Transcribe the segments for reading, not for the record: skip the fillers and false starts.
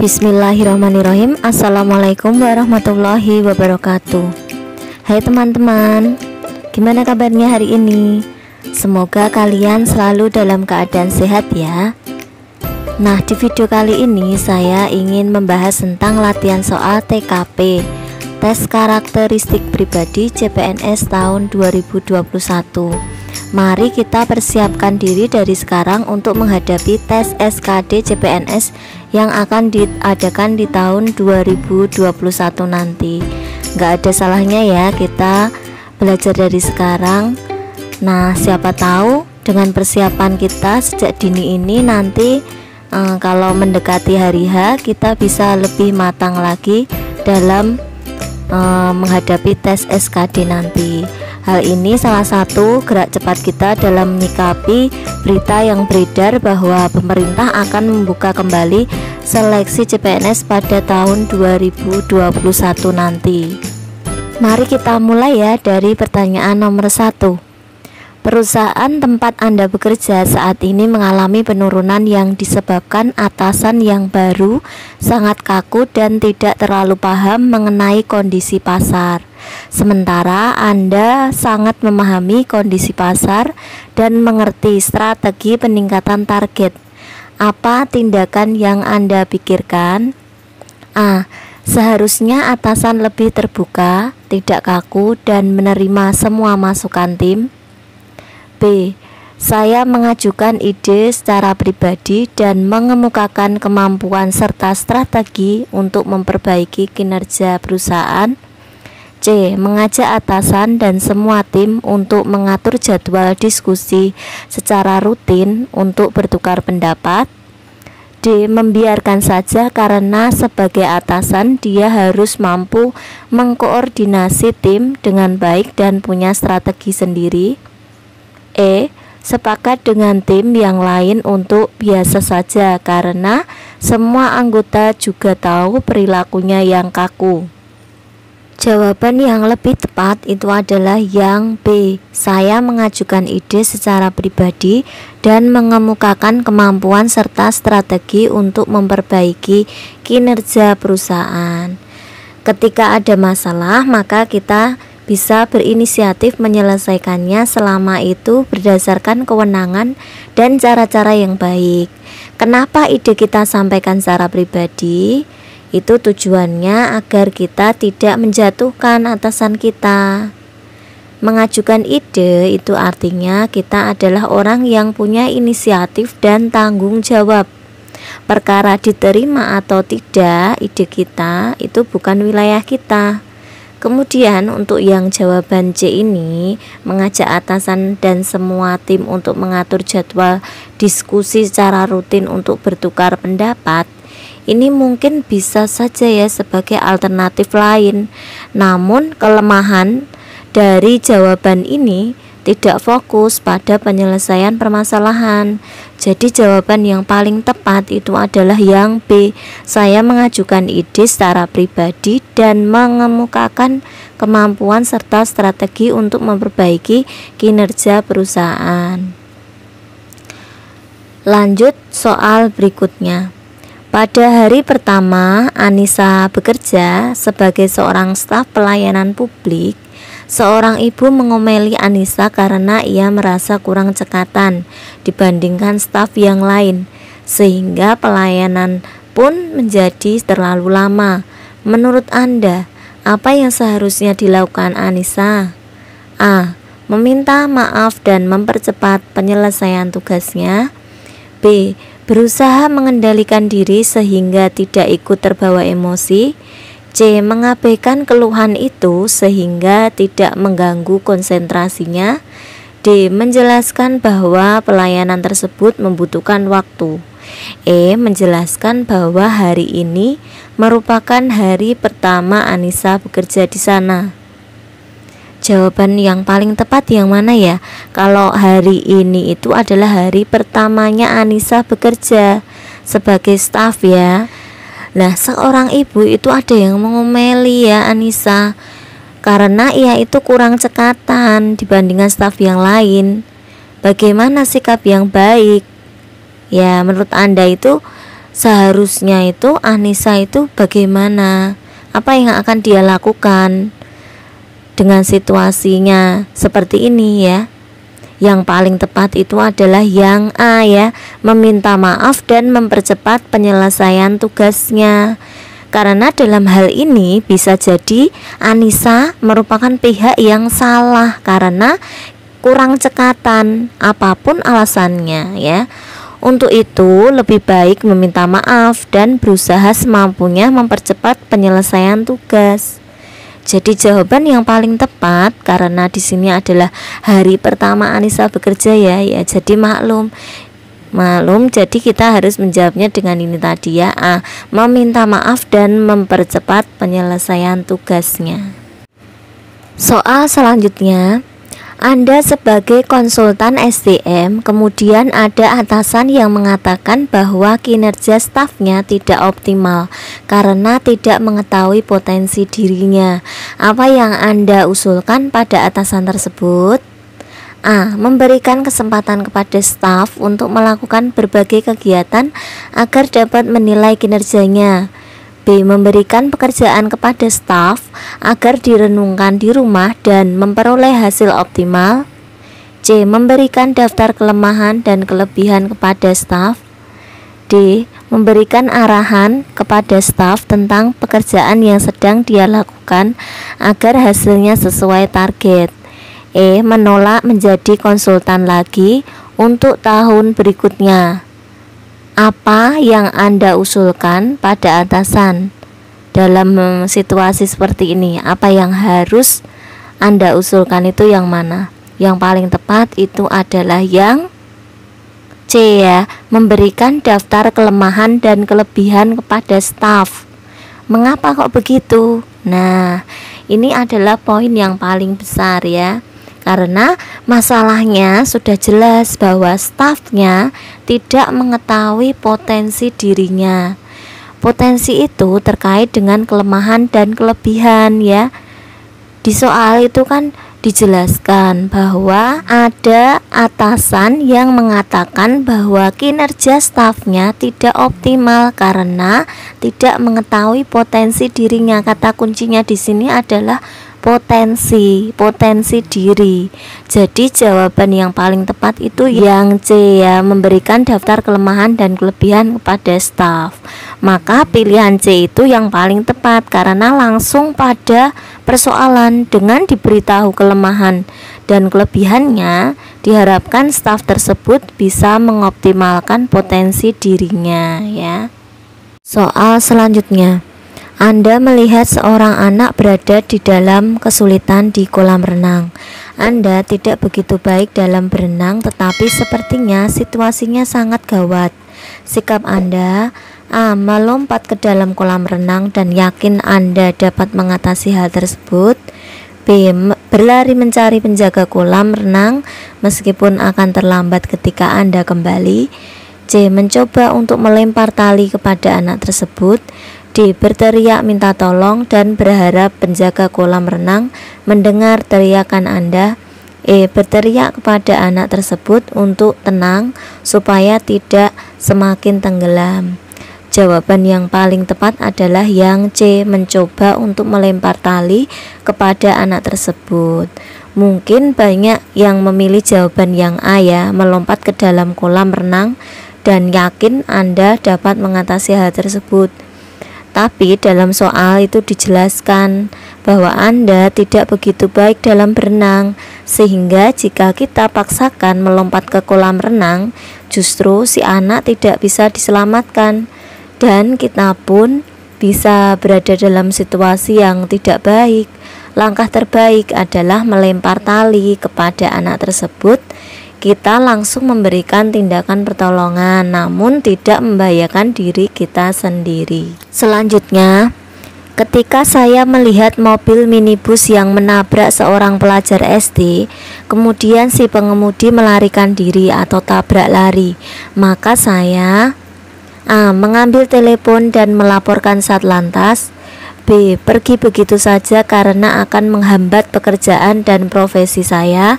Bismillahirrahmanirrahim. Assalamualaikum warahmatullahi wabarakatuh. Hai teman-teman, gimana kabarnya hari ini? Semoga kalian selalu dalam keadaan sehat ya. Nah, di video kali ini saya ingin membahas tentang latihan soal TKP, tes karakteristik pribadi CPNS tahun 2021. Mari kita persiapkan diri dari sekarang untuk menghadapi tes SKD CPNS yang akan diadakan di tahun 2021 nanti. Nggak ada salahnya ya kita belajar dari sekarang. Nah, siapa tahu dengan persiapan kita sejak dini ini nanti kalau mendekati hari H kita bisa lebih matang lagi dalam menghadapi tes SKD nanti. Hal ini salah satu gerak cepat kita dalam menyikapi berita yang beredar bahwa pemerintah akan membuka kembali seleksi CPNS pada tahun 2021 nanti. Mari kita mulai ya dari pertanyaan nomor 1. Perusahaan tempat Anda bekerja saat ini mengalami penurunan yang disebabkan atasan yang baru sangat kaku dan tidak terlalu paham mengenai kondisi pasar. Sementara Anda sangat memahami kondisi pasar dan mengerti strategi peningkatan target. Apa tindakan yang Anda pikirkan? A. Seharusnya atasan lebih terbuka, tidak kaku, dan menerima semua masukan tim. B. Saya mengajukan ide secara pribadi dan mengemukakan kemampuan serta strategi untuk memperbaiki kinerja perusahaan. C. Mengajak atasan dan semua tim untuk mengatur jadwal diskusi secara rutin untuk bertukar pendapat. D. Membiarkan saja karena sebagai atasan dia harus mampu mengkoordinasi tim dengan baik dan punya strategi sendiri. E. Sepakat dengan tim yang lain untuk biasa saja karena semua anggota juga tahu perilakunya yang kaku. Jawaban yang lebih tepat itu adalah yang B. Saya mengajukan ide secara pribadi dan mengemukakan kemampuan serta strategi untuk memperbaiki kinerja perusahaan. Ketika ada masalah, maka kita bisa berinisiatif menyelesaikannya selama itu berdasarkan kewenangan dan cara-cara yang baik. Kenapa ide kita sampaikan secara pribadi? Itu tujuannya agar kita tidak menjatuhkan atasan kita. Mengajukan ide itu artinya kita adalah orang yang punya inisiatif dan tanggung jawab. Perkara diterima atau tidak ide kita itu bukan wilayah kita. Kemudian untuk yang jawaban C ini, mengajak atasan dan semua tim untuk mengatur jadwal diskusi secara rutin untuk bertukar pendapat. Ini mungkin bisa saja ya sebagai alternatif lain. Namun kelemahan dari jawaban ini tidak fokus pada penyelesaian permasalahan. Jadi jawaban yang paling tepat itu adalah yang B. Saya mengajukan ide secara pribadi dan mengemukakan kemampuan serta strategi untuk memperbaiki kinerja perusahaan. Lanjut soal berikutnya. Pada hari pertama Anissa bekerja sebagai seorang staf pelayanan publik, seorang ibu mengomeli Anissa karena ia merasa kurang cekatan dibandingkan staf yang lain, sehingga pelayanan pun menjadi terlalu lama. Menurut Anda, apa yang seharusnya dilakukan Anissa? A. Meminta maaf dan mempercepat penyelesaian tugasnya. B. Berusaha mengendalikan diri sehingga tidak ikut terbawa emosi. C. Mengabaikan keluhan itu sehingga tidak mengganggu konsentrasinya. D. Menjelaskan bahwa pelayanan tersebut membutuhkan waktu. E. Menjelaskan bahwa hari ini merupakan hari pertama Anissa bekerja di sana. Jawaban yang paling tepat yang mana ya? Kalau hari ini itu adalah hari pertamanya Anissa bekerja sebagai staf ya. Nah, seorang ibu itu ada yang mengomeli ya Anissa karena ia itu kurang cekatan dibandingkan staf yang lain. Bagaimana sikap yang baik? Ya, menurut Anda itu seharusnya itu Anissa itu bagaimana, apa yang akan dia lakukan dengan situasinya seperti ini ya. Yang paling tepat itu adalah yang A ya, meminta maaf dan mempercepat penyelesaian tugasnya. Karena dalam hal ini bisa jadi Anissa merupakan pihak yang salah karena kurang cekatan, apapun alasannya ya. Untuk itu lebih baik meminta maaf dan berusaha semampunya mempercepat penyelesaian tugas. Jadi jawaban yang paling tepat karena di sini adalah hari pertama Anissa bekerja ya, jadi maklum jadi kita harus menjawabnya dengan ini tadi ya, A, meminta maaf dan mempercepat penyelesaian tugasnya. Soal selanjutnya, Anda sebagai konsultan SDM, kemudian ada atasan yang mengatakan bahwa kinerja stafnya tidak optimal karena tidak mengetahui potensi dirinya. Apa yang Anda usulkan pada atasan tersebut? A. Memberikan kesempatan kepada staf untuk melakukan berbagai kegiatan agar dapat menilai kinerjanya. B. Memberikan pekerjaan kepada staf agar direnungkan di rumah dan memperoleh hasil optimal. C. Memberikan daftar kelemahan dan kelebihan kepada staf. D. Memberikan arahan kepada staf tentang pekerjaan yang sedang dia lakukan agar hasilnya sesuai target. E. Menolak menjadi konsultan lagi untuk tahun berikutnya. Apa yang Anda usulkan pada atasan dalam situasi seperti ini? Apa yang harus Anda usulkan itu yang mana? Yang paling tepat itu adalah yang C ya, memberikan daftar kelemahan dan kelebihan kepada staf. Mengapa kok begitu? Nah, ini adalah poin yang paling besar ya. Karena masalahnya sudah jelas bahwa stafnya tidak mengetahui potensi dirinya. Potensi itu terkait dengan kelemahan dan kelebihan ya. Di soal itu kan dijelaskan bahwa ada atasan yang mengatakan bahwa kinerja stafnya tidak optimal karena tidak mengetahui potensi dirinya. Kata kuncinya di sini adalah potensi diri. Jadi jawaban yang paling tepat itu yang C ya, memberikan daftar kelemahan dan kelebihan kepada staf. Maka pilihan C itu yang paling tepat karena langsung pada persoalan. Dengan diberitahu kelemahan dan kelebihannya, diharapkan staf tersebut bisa mengoptimalkan potensi dirinya ya. Soal selanjutnya, Anda melihat seorang anak berada di dalam kesulitan di kolam renang. Anda tidak begitu baik dalam berenang, tetapi sepertinya situasinya sangat gawat. Sikap Anda: A. Melompat ke dalam kolam renang dan yakin Anda dapat mengatasi hal tersebut. B. Berlari mencari penjaga kolam renang meskipun akan terlambat ketika Anda kembali. C. Mencoba untuk melempar tali kepada anak tersebut. D. Berteriak minta tolong dan berharap penjaga kolam renang mendengar teriakan Anda. E. Berteriak kepada anak tersebut untuk tenang supaya tidak semakin tenggelam. Jawaban yang paling tepat adalah yang C. Mencoba untuk melempar tali kepada anak tersebut. Mungkin banyak yang memilih jawaban yang A ya, melompat ke dalam kolam renang dan yakin Anda dapat mengatasi hal tersebut. Tapi dalam soal itu dijelaskan bahwa Anda tidak begitu baik dalam berenang, sehingga jika kita paksakan melompat ke kolam renang, justru si anak tidak bisa diselamatkan dan kita pun bisa berada dalam situasi yang tidak baik. Langkah terbaik adalah melempar tali kepada anak tersebut. Kita langsung memberikan tindakan pertolongan, namun tidak membahayakan diri kita sendiri. Selanjutnya, ketika saya melihat mobil minibus yang menabrak seorang pelajar SD, kemudian si pengemudi melarikan diri atau tabrak lari, maka saya A. Mengambil telepon dan melaporkan Satlantas. B. Pergi begitu saja karena akan menghambat pekerjaan dan profesi saya.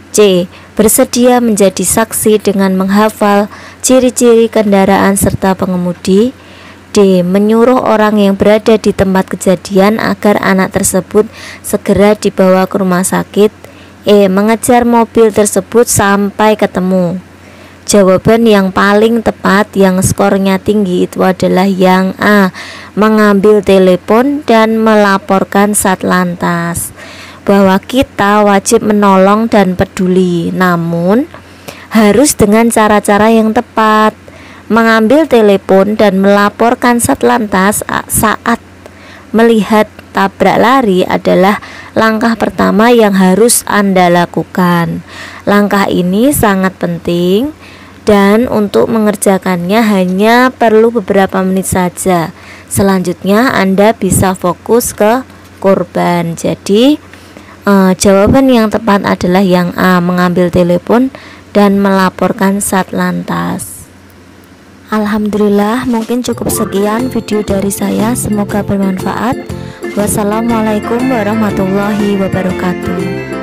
C. Bersedia menjadi saksi dengan menghafal ciri-ciri kendaraan serta pengemudi. D. Menyuruh orang yang berada di tempat kejadian agar anak tersebut segera dibawa ke rumah sakit. E. Mengejar mobil tersebut sampai ketemu. Jawaban yang paling tepat yang skornya tinggi itu adalah yang A. Mengambil telepon dan melaporkan Satlantas. Bahwa kita wajib menolong dan peduli, namun harus dengan cara-cara yang tepat. Mengambil telepon dan melaporkan Satlantas saat melihat tabrak lari adalah langkah pertama yang harus Anda lakukan. Langkah ini sangat penting dan untuk mengerjakannya hanya perlu beberapa menit saja. Selanjutnya Anda bisa fokus ke korban. Jadi jawaban yang tepat adalah yang A. Mengambil telepon dan melaporkan Satlantas. Alhamdulillah, mungkin cukup sekian video dari saya. Semoga bermanfaat. Wassalamualaikum warahmatullahi wabarakatuh.